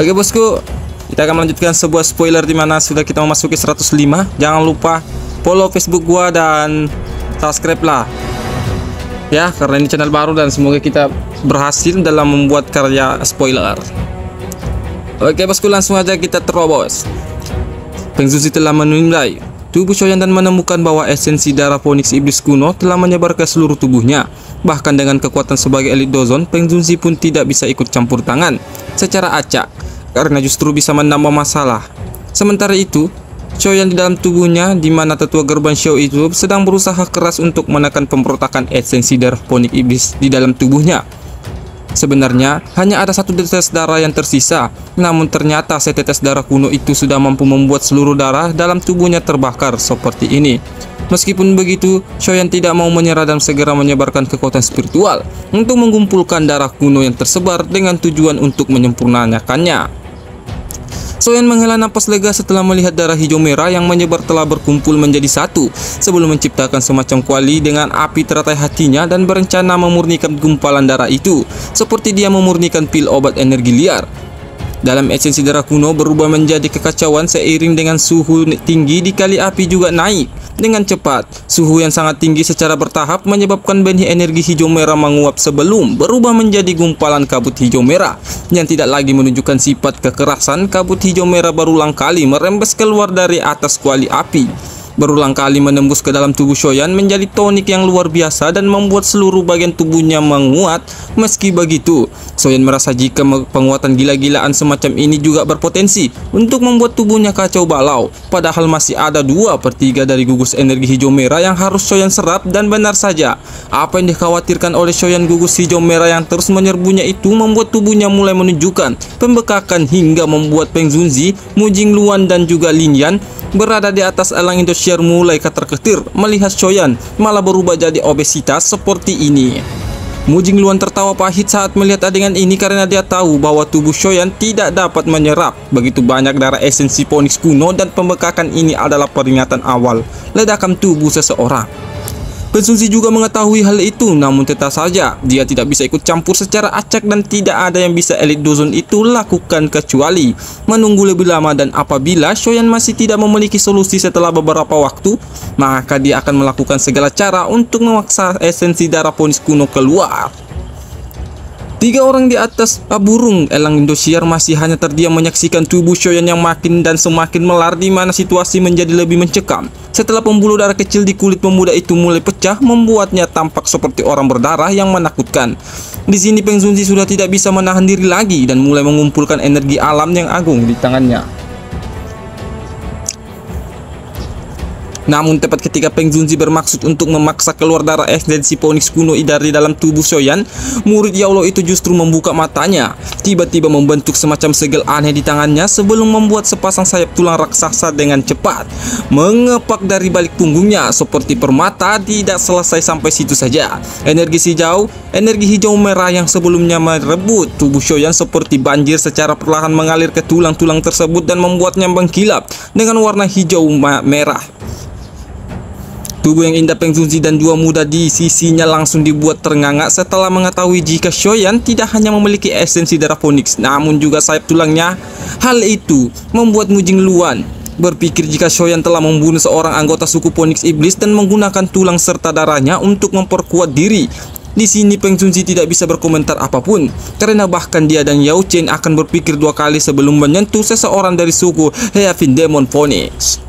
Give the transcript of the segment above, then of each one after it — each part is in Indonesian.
Oke bosku, kita akan melanjutkan sebuah spoiler di mana sudah kita memasuki 105. Jangan lupa follow Facebook gua dan subscribe lah ya, karena ini channel baru dan semoga kita berhasil dalam membuat karya spoiler. Oke bosku, langsung aja kita terobos. Peng Zunzi telah menilai tubuh Shoyan dan menemukan bahwa esensi darah Phoenix Iblis kuno telah menyebar ke seluruh tubuhnya. Bahkan dengan kekuatan sebagai elit Dozon, Peng Zunzi pun tidak bisa ikut campur tangan secara acak, karena justru bisa menambah masalah. Sementara itu, Shoyan di dalam tubuhnya, di mana tetua gerbang Xiao itu sedang berusaha keras untuk menekan pemberontakan esensi darah Phoenix Iblis di dalam tubuhnya. Sebenarnya hanya ada satu tetes darah yang tersisa, namun ternyata setetes darah kuno itu sudah mampu membuat seluruh darah dalam tubuhnya terbakar seperti ini. Meskipun begitu, Shoyan tidak mau menyerah dan segera menyebarkan kekuatan spiritual untuk mengumpulkan darah kuno yang tersebar dengan tujuan untuk menyempurnakannya. Shoyan menghela napas lega setelah melihat darah hijau merah yang menyebar telah berkumpul menjadi satu, sebelum menciptakan semacam kuali dengan api teratai hatinya dan berencana memurnikan gumpalan darah itu, seperti dia memurnikan pil obat energi liar. Dalam esensi darah kuno berubah menjadi kekacauan seiring dengan suhu tinggi dikali api juga naik dengan cepat. Suhu yang sangat tinggi secara bertahap menyebabkan benih energi hijau merah menguap sebelum berubah menjadi gumpalan kabut hijau merah yang tidak lagi menunjukkan sifat kekerasan. Kabut hijau merah berulang kali merembes keluar dari atas kuali api, berulang kali menembus ke dalam tubuh Shoyan menjadi tonik yang luar biasa dan membuat seluruh bagian tubuhnya menguat. Meski begitu, Shoyan merasa jika penguatan gila-gilaan semacam ini juga berpotensi untuk membuat tubuhnya kacau balau, padahal masih ada 2/3 dari gugus energi hijau merah yang harus Shoyan serap. Dan benar saja, apa yang dikhawatirkan oleh Shoyan, gugus hijau merah yang terus menyerbunya itu membuat tubuhnya mulai menunjukkan pembekakan hingga membuat Peng Zunzi, Mu Jingluan dan juga Lin Yan berada di atas elang Indosiar mulai ketar-ketir melihat Shoyan malah berubah jadi obesitas seperti ini. Mu Jingluan tertawa pahit saat melihat adegan ini karena dia tahu bahwa tubuh Shoyan tidak dapat menyerap begitu banyak darah esensi Phoenix kuno, dan pembekakan ini adalah peringatan awal ledakan tubuh seseorang. Peng Zunzi juga mengetahui hal itu, namun tetap saja dia tidak bisa ikut campur secara acak dan tidak ada yang bisa elit Dozon itu lakukan kecuali menunggu lebih lama. Dan apabila Shoyan masih tidak memiliki solusi setelah beberapa waktu, maka dia akan melakukan segala cara untuk memaksa esensi darah Phoenix kuno keluar. 3 orang di atas burung elang Indosiar masih hanya terdiam menyaksikan tubuh Shoyan yang makin dan semakin melar, di mana situasi menjadi lebih mencekam setelah pembuluh darah kecil di kulit pemuda itu mulai pecah, membuatnya tampak seperti orang berdarah yang menakutkan. Di sini Peng Zunzi sudah tidak bisa menahan diri lagi dan mulai mengumpulkan energi alam yang agung di tangannya. Namun tepat ketika Peng Zunzi bermaksud untuk memaksa keluar darah esensi Phoenix kuno dari dalam tubuh Shoyan, murid Ya Allah itu justru membuka matanya, tiba-tiba membentuk semacam segel aneh di tangannya sebelum membuat sepasang sayap tulang raksasa dengan cepat mengepak dari balik punggungnya seperti permata. Tidak selesai sampai situ saja, energi hijau merah yang sebelumnya merebut tubuh Shoyan seperti banjir secara perlahan mengalir ke tulang-tulang tersebut dan membuatnya mengkilap dengan warna hijau merah. Tubuh yang indah Peng Zunzi dan 2 muda di sisinya langsung dibuat ternganga setelah mengetahui jika Shoyan tidak hanya memiliki esensi darah Phoenix, namun juga sayap tulangnya. Hal itu membuat Mu Jingluan berpikir jika Shoyan telah membunuh seorang anggota suku Phoenix Iblis dan menggunakan tulang serta darahnya untuk memperkuat diri. Di sini Peng Zunzi tidak bisa berkomentar apapun, karena bahkan dia dan Yao Chen akan berpikir 2 kali sebelum menyentuh seseorang dari suku Heaven Demon Phoenix.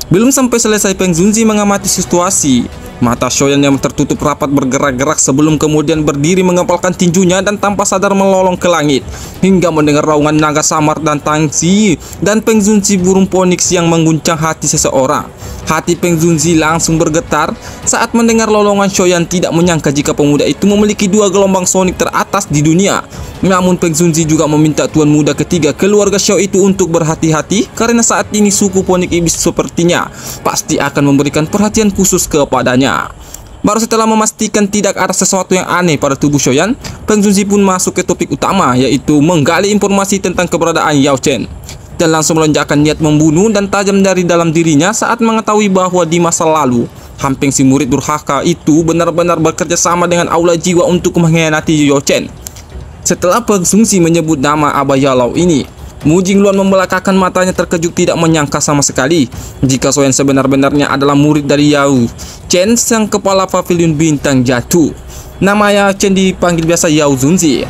Belum sampai selesai Peng Zunzi mengamati situasi, mata Shoyan yang tertutup rapat bergerak-gerak sebelum kemudian berdiri mengepalkan tinjunya dan tanpa sadar melolong ke langit hingga mendengar raungan naga samar dan tangsi dan Peng Zunzi burung Phoenix yang mengguncang hati seseorang. Hati Peng Zunzi langsung bergetar saat mendengar lolongan Shoyan tidak menyangka jika pemuda itu memiliki 2 gelombang sonik teratas di dunia. Namun Peng Zunzi juga meminta tuan muda ketiga keluarga Xiao itu untuk berhati-hati, karena saat ini suku Phoenix Iblis sepertinya pasti akan memberikan perhatian khusus kepadanya. Baru setelah memastikan tidak ada sesuatu yang aneh pada tubuh Shoyan, Peng Zunzi pun masuk ke topik utama, yaitu menggali informasi tentang keberadaan Yao Chen, dan langsung melonjakkan niat membunuh dan tajam dari dalam dirinya saat mengetahui bahwa di masa lalu Hampeng si murid durhaka itu benar-benar bekerja sama dengan aula jiwa untuk mengkhianati Yao Chen. Setelah Peng Zunzi menyebut nama Abah Yalau ini, Mu Jingluan membelakakan matanya terkejut, tidak menyangka sama sekali jika Soyan sebenar-benarnya adalah murid dari Yao Chen, sang kepala pavilion bintang jatuh. Nama Yao Chen dipanggil biasa Yao Zunzi.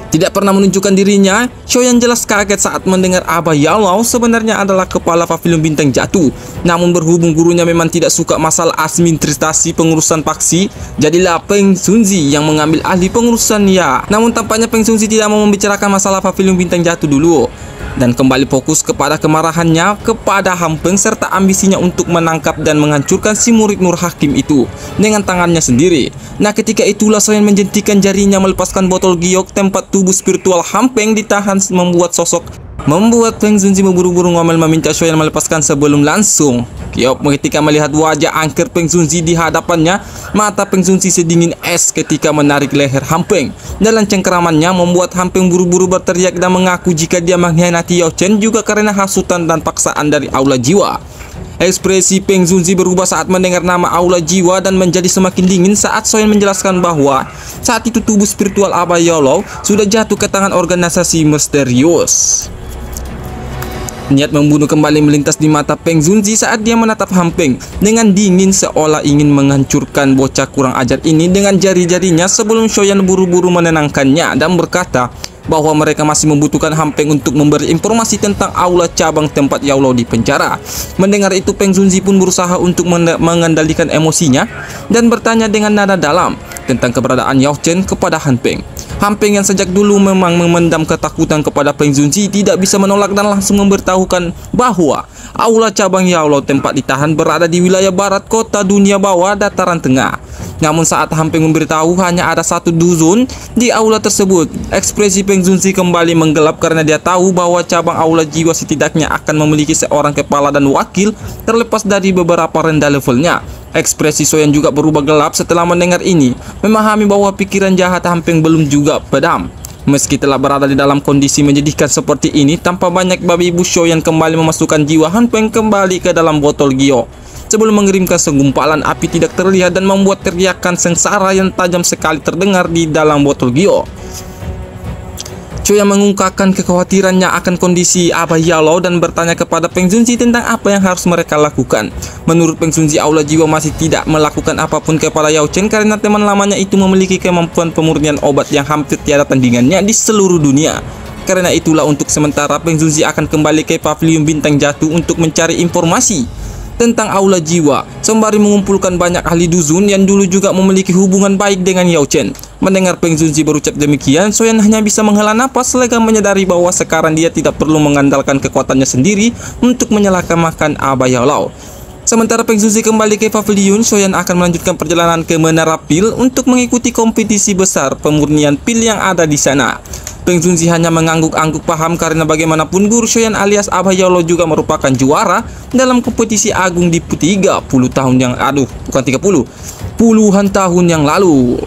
Tidak pernah menunjukkan dirinya, Soyan jelas kaget saat mendengar Abah Yao Lao sebenarnya adalah kepala pavilion bintang jatuh. Namun berhubung gurunya memang tidak suka masalah administrasi pengurusan paksi, jadilah Peng Zunzi yang mengambil ahli pengurusan ya. Namun tampaknya Peng Zunzi tidak mau membicarakan masalah pavilion bintang jatuh dulu, dan kembali fokus kepada kemarahannya kepada Han Peng serta ambisinya untuk menangkap dan menghancurkan si murid Nur Hakim itu dengan tangannya sendiri. Nah, ketika itulah Soyan menjentikan jarinya melepaskan botol giok tempat tubuh spiritual Han Peng ditahan, membuat Peng Zunzi buru-buru ngomel meminta Soyan melepaskan sebelum langsung giok. Ketika melihat wajah angker Peng Zunzi di hadapannya, mata Peng Zunzi sedingin es ketika menarik leher Han Peng. Dalam cengkeramannya membuat Han Peng buru-buru berteriak dan mengaku jika dia mengkhianati Yao Chen juga karena hasutan dan paksaan dari Aula Jiwa. Ekspresi Peng Zunzi berubah saat mendengar nama Aula Jiwa dan menjadi semakin dingin saat Soyan menjelaskan bahwa saat itu tubuh spiritual Abah Yao Lao sudah jatuh ke tangan organisasi misterius. Niat membunuh kembali melintas di mata Peng Zunzi saat dia menatap Han Peng dengan dingin seolah ingin menghancurkan bocah kurang ajar ini dengan jari-jarinya sebelum Soyan buru-buru menenangkannya dan berkata bahwa mereka masih membutuhkan Han Peng untuk memberi informasi tentang aula cabang tempat Yao Lao di penjara. Mendengar itu Peng Zunzi pun berusaha untuk mengendalikan emosinya dan bertanya dengan nada dalam tentang keberadaan Yao Chen kepada Han Peng. Han Peng yang sejak dulu memang memendam ketakutan kepada Peng Zunzi tidak bisa menolak dan langsung memberitahukan bahwa aula cabang Yao Lao tempat ditahan berada di wilayah barat kota dunia bawah dataran tengah. Namun saat Han Peng memberitahu hanya ada satu dusun di aula tersebut, ekspresi Peng Zunzi kembali menggelap karena dia tahu bahwa cabang aula jiwa setidaknya akan memiliki seorang kepala dan wakil terlepas dari beberapa rendah levelnya. Ekspresi Soyan juga berubah gelap setelah mendengar ini, memahami bahwa pikiran jahat Han Peng belum juga padam. Meski telah berada di dalam kondisi menyedihkan seperti ini, tanpa banyak babi ibu Soyan kembali memasukkan jiwa Han Peng kembali ke dalam botol giok sebelum mengirimkan segumpalan api tidak terlihat dan membuat teriakan sengsara yang tajam sekali terdengar di dalam botol giok. Soyan mengungkapkan kekhawatirannya akan kondisi Abah Yao Lao dan bertanya kepada Peng Zunzi tentang apa yang harus mereka lakukan. Menurut Peng Zunzi, aula jiwa masih tidak melakukan apapun kepada Yao Chen karena teman lamanya itu memiliki kemampuan pemurnian obat yang hampir tiada tandingannya di seluruh dunia. Karena itulah untuk sementara Peng Zunzi akan kembali ke pavilion bintang jatuh untuk mencari informasi tentang aula jiwa sembari mengumpulkan banyak ahli dusun yang dulu juga memiliki hubungan baik dengan Yao Chen. Mendengar Peng Zunzi berucap demikian, Soyan hanya bisa menghela napas lega menyadari bahwa sekarang dia tidak perlu mengandalkan kekuatannya sendiri untuk menyelamatkan Abah Yao Lao. Sementara Peng Zunzi kembali ke pavilion, Soyan akan melanjutkan perjalanan ke Menara Pil untuk mengikuti kompetisi besar pemurnian pil yang ada di sana. Peng Zunzi hanya mengangguk-angguk paham karena bagaimanapun guru Soyan alias Abah Yao Lao juga merupakan juara dalam kompetisi agung di 30 tahun yang puluhan tahun yang lalu.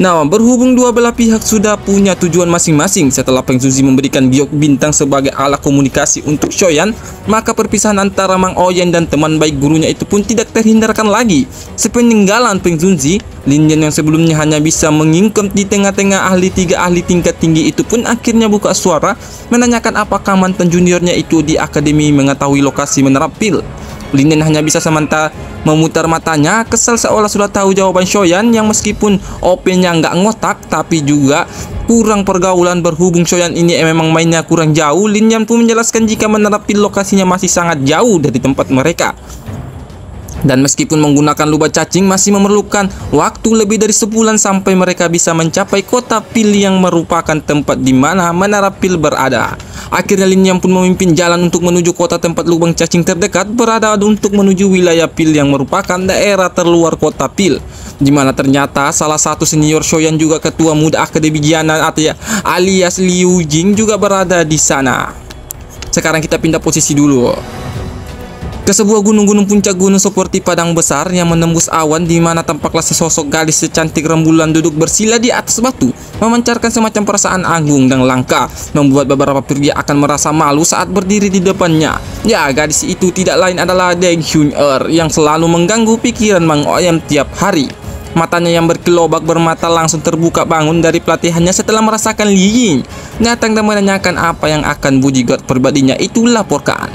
Nah, berhubung dua belah pihak sudah punya tujuan masing-masing, setelah Peng Zunzi memberikan giok bintang sebagai alat komunikasi untuk Soyan, maka perpisahan antara Mang Oyen dan teman baik gurunya itu pun tidak terhindarkan lagi. Sepeninggalan Peng Zunzi, Lin Yan yang sebelumnya hanya bisa mengingkep di tengah-tengah tiga ahli tingkat tinggi itu pun akhirnya buka suara menanyakan apakah mantan juniornya itu di akademi mengetahui lokasi Menara Pil. Lin Yan hanya bisa sementara memutar matanya, kesal seolah sudah tahu jawaban Soyan yang meskipun OP-nya nggak ngotak tapi juga kurang pergaulan. Berhubung Soyan ini memang mainnya kurang jauh, Lin Yan pun menjelaskan jika Menara Pil lokasinya masih sangat jauh dari tempat mereka. Dan meskipun menggunakan lubang cacing masih memerlukan waktu lebih dari sebulan sampai mereka bisa mencapai kota Pil yang merupakan tempat di mana Menara Pil berada. Akhirnya Lin Yan pun memimpin jalan untuk menuju kota tempat lubang cacing terdekat berada untuk menuju wilayah Pil yang merupakan daerah terluar kota Pil, di mana ternyata salah satu senior Soyan juga ketua muda Akademi Giana alias Liu Jing juga berada di sana. Sekarang kita pindah posisi dulu ke sebuah gunung-gunung puncak gunung seperti padang besar yang menembus awan, di mana tampaklah sesosok gadis secantik rembulan duduk bersila di atas batu, memancarkan semacam perasaan agung dan langka, membuat beberapa pria akan merasa malu saat berdiri di depannya. Ya, gadis itu tidak lain adalah Deng Hyun Er yang selalu mengganggu pikiran Mang Oyen tiap hari. Matanya yang berkelobak bermata langsung terbuka bangun dari pelatihannya setelah merasakan Li Ying datang dan menanyakan apa yang akan bodyguard pribadinya itu laporkan.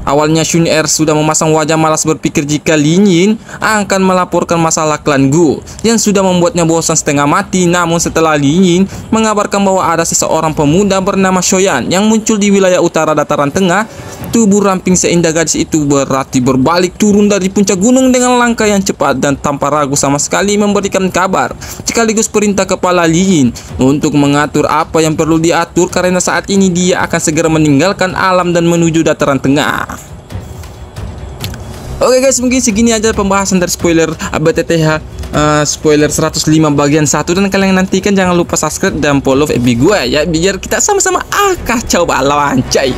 Awalnya Xun Er sudah memasang wajah malas berpikir jika Li Ying akan melaporkan masalah klan Gu yang sudah membuatnya bosan setengah mati. Namun setelah Li Ying mengabarkan bahwa ada seseorang pemuda bernama Shoyan yang muncul di wilayah utara dataran tengah, tubuh ramping seindah gadis itu berarti berbalik turun dari puncak gunung dengan langkah yang cepat dan tanpa ragu sama sekali memberikan kabar sekaligus perintah kepala Li Ying untuk mengatur apa yang perlu diatur karena saat ini dia akan segera meninggalkan alam dan menuju dataran tengah. Oke guys, mungkin segini aja pembahasan dari spoiler ABTTH spoiler 105 bagian 1, dan kalian nantikan jangan lupa subscribe dan follow FB gue ya biar kita sama-sama kacau balau anjay.